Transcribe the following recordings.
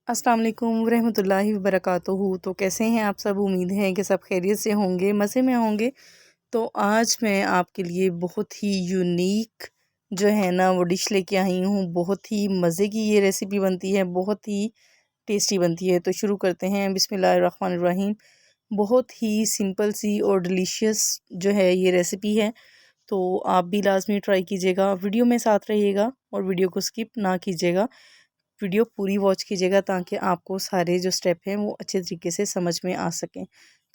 अस्सलाम वालेकुम रहमतुल्लाहि व बरकातुहू। तो कैसे हैं आप सब? उम्मीद है कि सब खैरियत से होंगे, मज़े में होंगे। तो आज मैं आपके लिए बहुत ही यूनिक जो है ना वो डिश लेके आई हूँ। बहुत ही मज़े की ये रेसिपी बनती है, बहुत ही टेस्टी बनती है। तो शुरू करते हैं। बिस्मिल्लाहिर्रहमानिर्रहीम। बहुत ही सिंपल सी और डिलीशियस जो है ये रेसिपी है। तो आप भी लाजमी ट्राई कीजिएगा, वीडियो में साथ रहिएगा और वीडियो को स्किप ना कीजिएगा, वीडियो पूरी वॉच कीजिएगा ताकि आपको सारे जो स्टेप हैं वो अच्छे तरीके से समझ में आ सकें।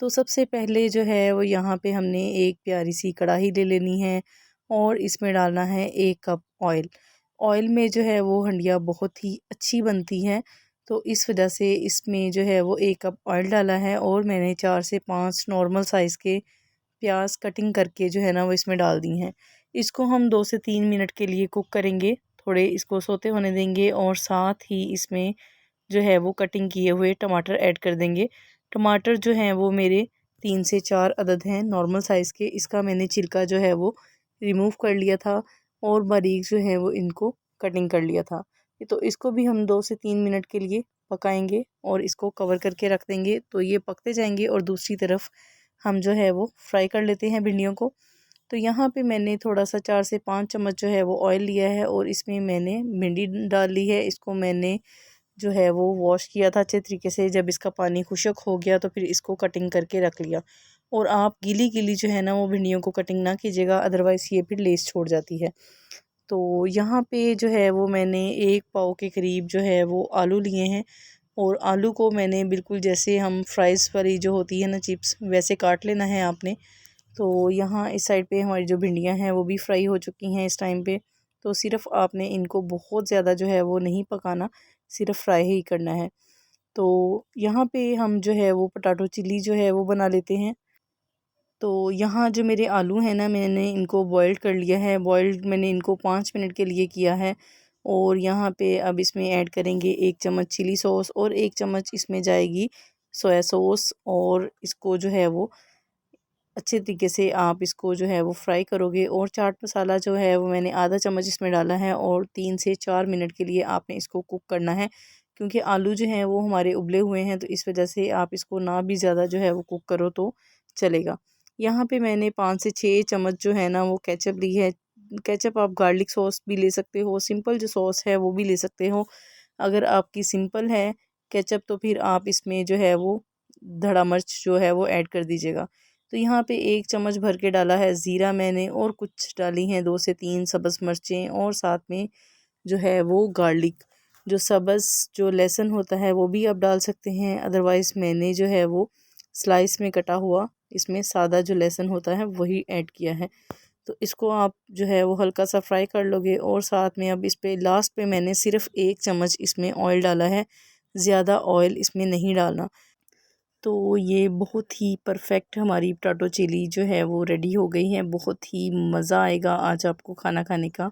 तो सबसे पहले जो है वो यहाँ पे हमने एक प्यारी सी कढ़ाई ले लेनी है और इसमें डालना है 1 कप ऑयल। ऑयल में जो है वो हंडिया बहुत ही अच्छी बनती है, तो इस वजह से इसमें जो है वो 1 कप ऑयल डाला है और मैंने 4 से 5 नॉर्मल साइज़ के प्याज कटिंग करके जो है ना वो इसमें डाल दी हैं। इसको हम 2 से 3 मिनट के लिए कुक करेंगे, थोड़े इसको सोते होने देंगे और साथ ही इसमें जो है वो कटिंग किए हुए टमाटर ऐड कर देंगे। टमाटर जो हैं वो मेरे 3 से 4 अदद हैं नॉर्मल साइज़ के। इसका मैंने छिलका जो है वो रिमूव कर लिया था और बारीक जो है वो इनको कटिंग कर लिया था। तो इसको भी हम 2 से 3 मिनट के लिए पकाएंगे और इसको कवर करके रख देंगे। तो ये पकते जाएंगे और दूसरी तरफ हम जो है वो फ्राई कर लेते हैं भिंडियों को। तो यहाँ पे मैंने थोड़ा सा 4 से 5 चम्मच जो है वो ऑयल लिया है और इसमें मैंने भिंडी डाल ली है। इसको मैंने जो है वो वॉश किया था अच्छे तरीके से। जब इसका पानी खुश्क हो गया तो फिर इसको कटिंग करके रख लिया। और आप गीली गीली जो है ना वो भिंडियों को कटिंग ना कीजिएगा, अदरवाइज़ ये फिर लेस छोड़ जाती है। तो यहाँ पे जो है वो मैंने 1 पाव के करीब जो है वो आलू लिए हैं और आलू को मैंने बिल्कुल जैसे हम फ्राइज़ वाली जो होती है ना चिप्स, वैसे काट लेना है आपने। तो यहाँ इस साइड पे हमारी जो भिंडियाँ हैं वो भी फ्राई हो चुकी हैं इस टाइम पे। तो सिर्फ़ आपने इनको बहुत ज़्यादा जो है वो नहीं पकाना, सिर्फ़ फ्राई ही करना है। तो यहाँ पे हम जो है वो पोटैटो चिल्ली जो है वो बना लेते हैं। तो यहाँ जो मेरे आलू हैं ना, मैंने इनको बॉइल्ड कर लिया है। बॉइल्ड मैंने इनको 5 मिनट के लिए किया है। और यहाँ पे अब इसमें ऐड करेंगे 1 चम्मच चिली सॉस और 1 चम्मच इसमें जाएगी सोया सॉस। और इसको जो है वो अच्छे तरीके से आप इसको जो है वो फ्राई करोगे। और चाट मसाला जो है वो मैंने आधा चम्मच इसमें डाला है और 3 से 4 मिनट के लिए आपने इसको कुक करना है, क्योंकि आलू जो हैं वो हमारे उबले हुए हैं। तो इस वजह से आप इसको ना भी ज़्यादा जो है वो कुक करो तो चलेगा। यहाँ पे मैंने 5 से 6 चम्मच जो है ना वो केचप ली है। केचप आप गार्लिक सॉस भी ले सकते हो, सिंपल जो सॉस है वो भी ले सकते हो। अगर आपकी सिंपल है केचप तो फिर आप इसमें जो है वो धड़ा मिर्च जो है वो ऐड कर दीजिएगा। तो यहाँ पे 1 चम्मच भर के डाला है ज़ीरा मैंने और कुछ डाली हैं 2 से 3 सब्ज़ मिर्चें और साथ में जो है वो गार्लिक। जो सब्ज़ जो लहसुन होता है वो भी आप डाल सकते हैं, अदरवाइज़ मैंने जो है वो स्लाइस में कटा हुआ इसमें सादा जो लहसुन होता है वही ऐड किया है। तो इसको आप जो है वो हल्का सा फ्राई कर लोगे और साथ में अब इस पे लास्ट पे मैंने सिर्फ़ 1 चम्मच इसमें ऑयल डाला है, ज़्यादा ऑयल इसमें नहीं डालना। तो ये बहुत ही परफेक्ट हमारी पोटैटो चिली जो है वो रेडी हो गई है। बहुत ही मज़ा आएगा आज आपको खाना खाने का।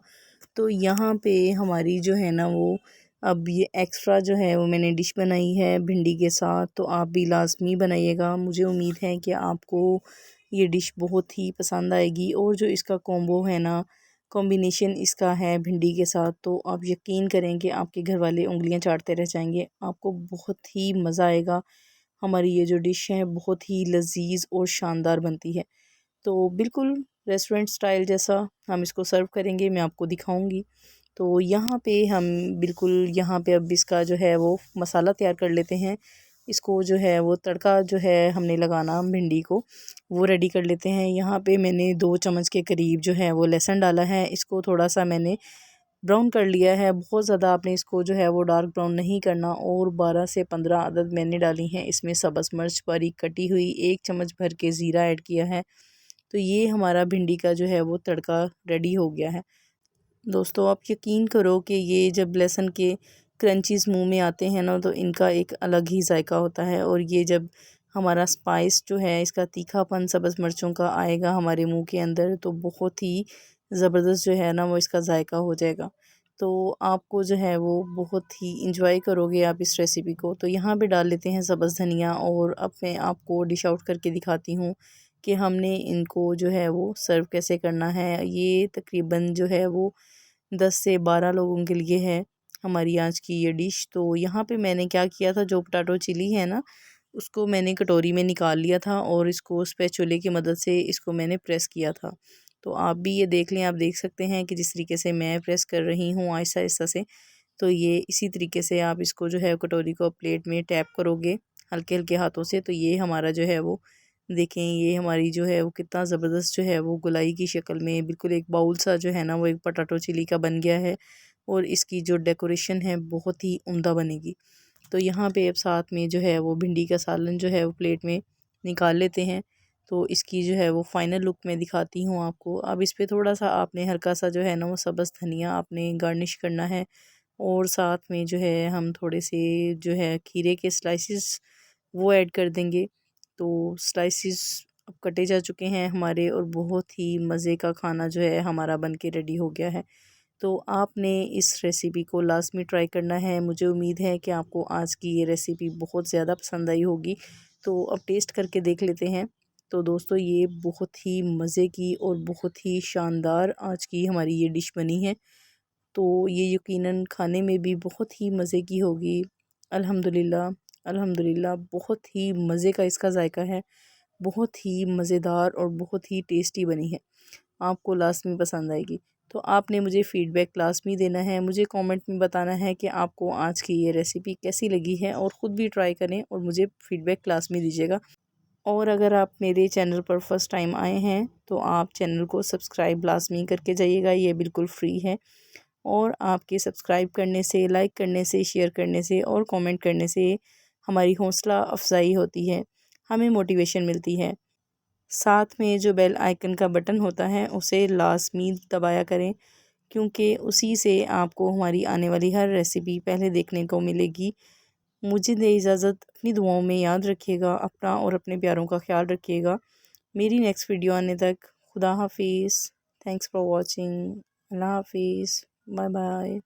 तो यहाँ पे हमारी जो है ना वो अब ये एक्स्ट्रा जो है वो मैंने डिश बनाई है भिंडी के साथ। तो आप भी लाज़मी बनाइएगा, मुझे उम्मीद है कि आपको ये डिश बहुत ही पसंद आएगी। और जो इसका कॉम्बो है ना, कॉम्बिनेशन इसका है भिंडी के साथ, तो आप यकीन करें कि आपके घर वाले उँगलियाँ चाटते रह जाएंगे, आपको बहुत ही मज़ा आएगा। हमारी ये जो डिश है बहुत ही लजीज और शानदार बनती है। तो बिल्कुल रेस्टोरेंट स्टाइल जैसा हम इसको सर्व करेंगे, मैं आपको दिखाऊंगी। तो यहाँ पे हम बिल्कुल यहाँ पे अब इसका जो है वो मसाला तैयार कर लेते हैं। इसको जो है वो तड़का जो है हमने लगाना भिंडी को वो रेडी कर लेते हैं। यहाँ पे मैंने 2 चम्मच के करीब जो है वो लहसुन डाला है। इसको थोड़ा सा मैंने ब्राउन कर लिया है, बहुत ज़्यादा आपने इसको जो है वो डार्क ब्राउन नहीं करना। और 12 से 15 अदद मैंने डाली हैं इसमें सब्ज़ मिर्च बारीक कटी हुई। 1 चम्मच भर के ज़ीरा ऐड किया है। तो ये हमारा भिंडी का जो है वो तड़का रेडी हो गया है। दोस्तों आप यकीन करो कि ये जब लहसुन के क्रंचीज़ मुंह में आते हैं ना, तो इनका एक अलग ही जायका होता है। और ये जब हमारा स्पाइस जो है इसका तीखापन सब्ज़ मिर्चों का आएगा हमारे मुंह के अंदर, तो बहुत ही ज़बरदस्त जो है ना वो इसका जायका हो जाएगा। तो आपको जो है वो बहुत ही इंजॉय करोगे आप इस रेसिपी को। तो यहाँ पे डाल लेते हैं सब्ज़ धनिया। और अब मैं आपको डिश आउट करके दिखाती हूँ कि हमने इनको जो है वो सर्व कैसे करना है। ये तकरीबन जो है वो 10 से 12 लोगों के लिए है। हमारी आज की ये डिश। तो यहाँ पे मैंने क्या किया था, जो पोटैटो चिली है ना, उसको मैंने कटोरी में निकाल लिया था और इसको स्पैचुले की मदद से इसको मैंने प्रेस किया था। तो आप भी ये देख लें, आप देख सकते हैं कि जिस तरीके से मैं प्रेस कर रही हूँ आहिस्ता आहिस्ता से, तो ये इसी तरीके से आप इसको जो है कटोरी को प्लेट में टैप करोगे हल्के हल्के हाथों से, तो ये हमारा जो है वो देखें, ये हमारी जो है वो कितना ज़बरदस्त जो है वो गोलाई की शक्ल में बिल्कुल एक बाउल सा जो है ना वो एक पोटैटो चिली का बन गया है। और इसकी जो डेकोरेशन है बहुत ही उम्दा बनेगी। तो यहाँ पे अब साथ में जो है वो भिंडी का सालन जो है वो प्लेट में निकाल लेते हैं। तो इसकी जो है वो फाइनल लुक मैं दिखाती हूँ आपको। अब इस पे थोड़ा सा आपने हल्का सा जो है ना वो सब्ज़ धनिया आपने गार्निश करना है, और साथ में जो है हम थोड़े से जो है खीरे के स्लाइसिस वो ऐड कर देंगे। तो स्लाइसिस अब कटे जा चुके हैं हमारे, और बहुत ही मज़े का खाना जो है हमारा बन के रेडी हो गया है। तो आपने इस रेसिपी को लाज़मी ट्राई करना है। मुझे उम्मीद है कि आपको आज की ये रेसिपी बहुत ज़्यादा पसंद आई होगी। तो अब टेस्ट करके देख लेते हैं। तो दोस्तों ये बहुत ही मज़े की और बहुत ही शानदार आज की हमारी ये डिश बनी है। तो ये यकीनन खाने में भी बहुत ही मज़े की होगी। अल्हम्दुलिल्लाह, अल्हम्दुलिल्लाह बहुत ही मज़े का इसका जायका है, बहुत ही मज़ेदार और बहुत ही टेस्टी बनी है। आपको लाज़मी पसंद आएगी। तो आपने मुझे फ़ीडबैक लाज़मी देना है, मुझे कमेंट में बताना है कि आपको आज की ये रेसिपी कैसी लगी है, और ख़ुद भी ट्राई करें और मुझे फ़ीडबैक लाज़मी दीजिएगा। और अगर आप मेरे चैनल पर फर्स्ट टाइम आए हैं तो आप चैनल को सब्सक्राइब लाज़मी करके जाइएगा, ये बिल्कुल फ्री है। और आपके सब्सक्राइब करने से, लाइक करने से, शेयर करने से और कमेंट करने से हमारी हौसला अफजाई होती है, हमें मोटिवेशन मिलती है। साथ में जो बेल आइकन का बटन होता है उसे लाज़मी दबाया करें, क्योंकि उसी से आपको हमारी आने वाली हर रेसिपी पहले देखने को मिलेगी। मुझे दे इजाज़त, अपनी दुआओं में याद रखिएगा, अपना और अपने प्यारों का ख्याल रखिएगा। मेरी नेक्स्ट वीडियो आने तक खुदा हाफिज़। Thanks for watching. अल्लाह हाफिज़। Bye bye.